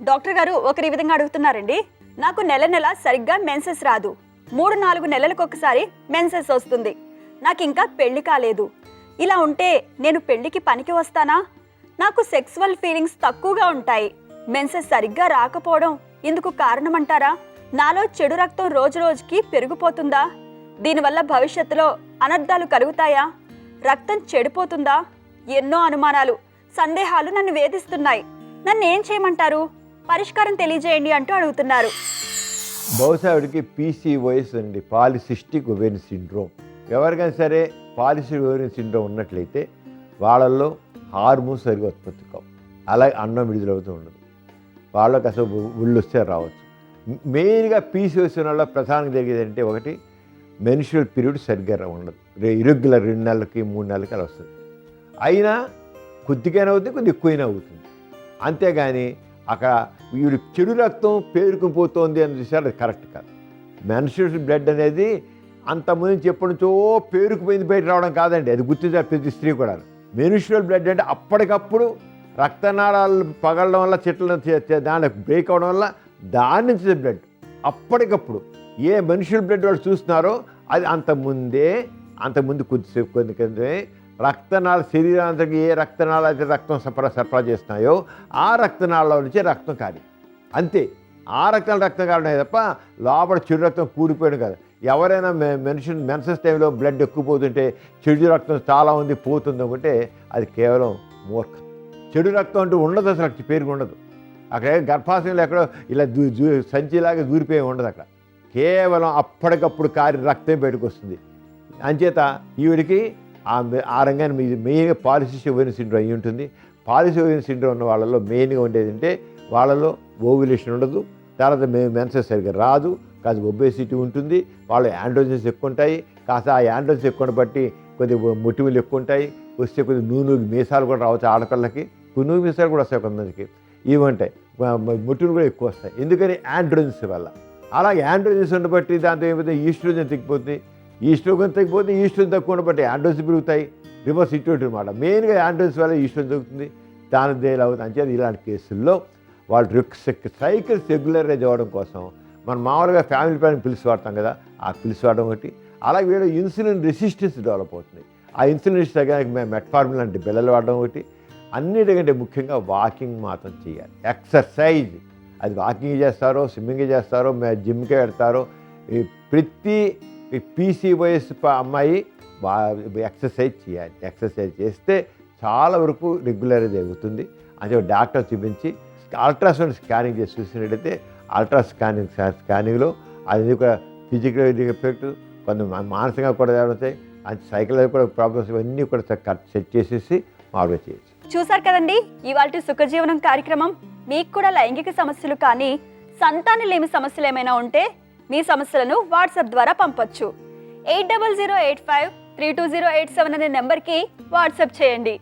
Doctor గారు ఒకరి విధంగా అడుగుతున్నారండి. నాకు నెల నెల సరిగ్గా మెన్సెస్ రాదు. 3-4 నెలలకు ఒకసారి మెన్సెస్ వస్తుంది. నాకు ఇంకా పెళ్లి కాలేదు. ఇలా ఉంటే నేను పెళ్లికి పనికి వస్తానా? నాకు సెక్సువల్ ఫీలింగ్స్ తక్కువగా ఉంటాయి. మెన్సెస్ సరిగ్గా రాకపోవడం ఇందుకు కారణమంటారా? నాలో చెడు రక్తం రోజు రోజుకి పెరిగిపోతుందా? దీనివల్ల భవిష్యత్తులో అనర్థాలు కలుగుతాయా? రక్తం చెడిపోతుందా? ఎన్నో అనుమానాలు, సందేహాలు నన్ను వేధిస్తున్నాయి. నన్ను ఏం చేయమంటారు? పరిష్కారం తెలియజేయండి అంటూ అడుగుతున్నారు. బహుశా ఆవిడకి పీసీఓఎస్ అండి, పాలిసిస్టిక్ ఓవేరియన్ సిండ్రోమ్. ఎవరికైనా సరే పాలిసిస్టిక్ ఓవేరియన్ సిండ్రోమ్ ఉన్నట్లయితే వాళ్ళల్లో హార్మోన్స్ సరిగా ఉత్పత్తి కావు, అలాగే అన్నం విడుదలవుతూ ఉండదు, వాళ్ళకి అసలు ఒళ్ళు వస్తే రావచ్చు. మెయిన్గా పీసీఓఎస్ వల్ల ప్రధానంగా జరిగేది అంటే ఒకటి, మెన్స్ట్రువల్ పీరియడ్ సరిగ్గా ఉండదు. ఇరెగ్యులర్ 2 నెలలకి 3 నెలలకి అలా వస్తుంది. అయినా కొద్దిగైనా అవుతుంది, కొద్ది ఎక్కువైనా అవుతుంది. అంతేగాని అక్కడ వీడు చెడు రక్తం పేరుకుపోతుంది అని చూసారు, అది కరెక్ట్ కాదు. మెన్స్ట్రువల్ బ్లడ్ అనేది అంతకుముందు ఎప్పటి నుంచో పేరుకుపోయింది బయట రావడం కాదండి, అది గుర్తించాలి ప్రతి స్త్రీ కూడా. మెన్స్ట్రువల్ బ్లడ్ అంటే అప్పటికప్పుడు రక్తనాళాలు పగలడం వల్ల చెట్ల దాని బ్రేక్ అవడం వల్ల దాని నుంచి బ్లడ్ అప్పటికప్పుడు ఏ మెన్స్ట్రువల్ బ్లడ్ వాళ్ళు చూస్తున్నారో అది అంతకుముందు కొద్దిసేపు కొన్ని రక్తనాళ శరీరానికి ఏ రక్తనాళాలు అయితే రక్తం సరఫరా చేస్తున్నాయో ఆ రక్తనాళాల నుంచి రక్తం కారి అంతే. ఆ రక్తం కారణమే తప్ప లోపల చెడు రక్తం కూడిపోయాడు కదా. ఎవరైనా మెన్సెస్ టైంలో బ్లడ్ ఎక్కువ పోతుంటే చెడు రక్తం చాలా ఉంది పోతుంది అనుకుంటే అది కేవలం మూర్ఖం. చెడు రక్తం అంటూ ఉండదు, అసలు పేరుగా ఉండదు. అక్కడ గర్భాశయంలో ఎక్కడో ఇలా సంచిలాగా దూరిపోయి ఉండదు. అక్కడ కేవలం అప్పటికప్పుడు కారి రక్తం బయటకు వస్తుంది. అంచేత ఈవిడికి ఆ రంగాన్ని మెయిన్గా పాలిసిస్టిక్ ఓవేరియన్ సిండ్రోమ్ అయి ఉంటుంది. పాలిసిస్టిక్ ఓవేరియన్ సిండ్రోమ్ ఉన్న వాళ్ళలో మెయిన్గా ఉండేది అంటే వాళ్ళలో ఓవ్యులేషన్ ఉండదు, తర్వాత మెన్సెస్ సరిగ్గా రాదు, కాస్త ఒబేసిటీ ఉంటుంది, వాళ్ళు యాండ్రోజన్స్ ఎక్కువ ఉంటాయి, కాస్త ఆ యాండ్రోజన్స్ ఎక్కువ బట్టి కొద్దిగా మొటిమలు ఎక్కువ ఉంటాయి, వస్తే కొద్దిగా నూనె మీసాలు కూడా రావచ్చు ఆడపిల్లకి, నూనె మీసాలు కూడా వస్తాయి కొంతమందికి, ఇవి ఉంటాయి, మొటిమలు కూడా ఎక్కువ వస్తాయి. ఎందుకని యాండ్రోజన్స్ వల్ల. అలాగే యాండ్రోజన్స్ ఉండబట్టి దాంతో ఏమైతే ఈస్ట్రోజన్ తగ్గిపోతుంది, ఈస్ట్రోజన్ తక్కువ ఉండబట్టి యాండ్రోజన్స్ పెరుగుతాయి, రివర్స్ ఇటు అనమాట. మెయిన్గా యాండ్రోజన్స్ వల్ల ఈస్ట్రోజన్ తగ్గుతుంది, దాని దేని అవుతుంది. అంచేది ఇలాంటి కేసుల్లో వాళ్ళు సైకిల్స్ రెగ్యులరైజ్ అవ్వడం కోసం మనం మామూలుగా ఫ్యామిలీ ప్లానింగ్ పిలిచి వాడతాం కదా, ఆ పిలిచి వాడడం ఒకటి. అలాగే వీళ్ళు ఇన్సులిన్ రెసిస్టెన్స్ డెవలప్ అవుతుంది. ఆ ఇన్సులిన్ రెసిస్టెన్స్ మెట్ఫార్మిన్ లాంటి బిళ్ళలు వాడడం ఒకటి. అన్నిటికంటే ముఖ్యంగా వాకింగ్ మాత్రం చేయాలి, ఎక్సర్సైజ్. అది వాకింగ్ చేస్తారో, స్విమ్మింగ్ చేస్తారో, జిమ్కే పెడతారో, ప్రతి పీసీఓఎస్ అమ్మాయి ఎక్సర్సైజ్ చేయాలి. ఎక్సర్సైజ్ చేస్తే చాలా వరకు రెగ్యులర్గా జరుగుతుంది. అంటే డాక్టర్ చూపించి అల్ట్రాసౌండ్ స్కానింగ్ చేసి చూసినట్టయితే స్కానింగ్లో అది కూడా ఫిజికల్ ఎఫెక్ట్, కొంత మానసికంగా కూడా జరుగుతాయి, అది సైకిల్ కూడా ప్రాబ్లమ్స్ ఇవన్నీ కూడా సెట్ చేసేసి మామూలుగా చేయొచ్చు. చూసారు కదండి ఇవాల్టి సుఖజీవనం కార్యక్రమం. మీకు కూడా లైంగిక సమస్యలు కానీ సంతానలేమి సమస్యలు ఏమైనా ఉంటే మీ సమస్యలను వాట్సాప్ ద్వారా పంపొచ్చు. 8008532087 అనే నెంబర్కి వాట్సాప్ చేయండి.